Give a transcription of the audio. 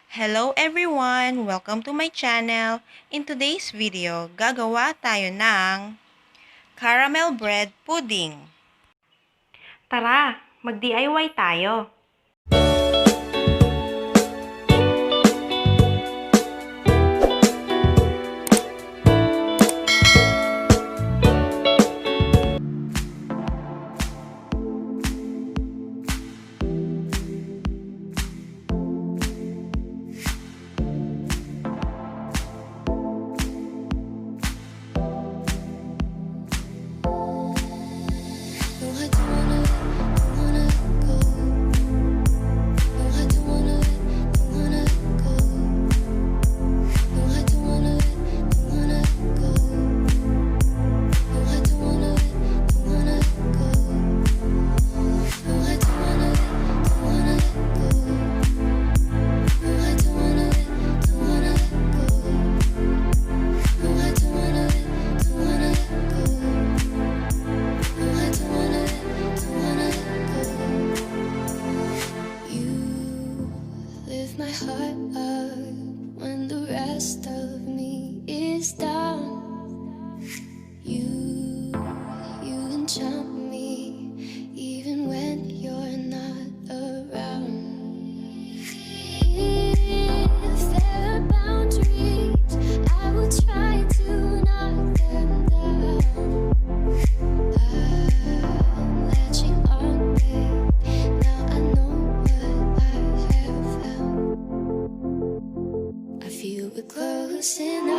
Hello everyone! Welcome to my channel. In today's video, gagawa tayo ng caramel bread pudding. Tara, mag-DIY tayo! My heart up when the rest of me is down. You enchant me even when you're not around. If there are boundaries, I will try to knock them down. I'm latching on, babe. Now I know what I have found. I feel we're close enough.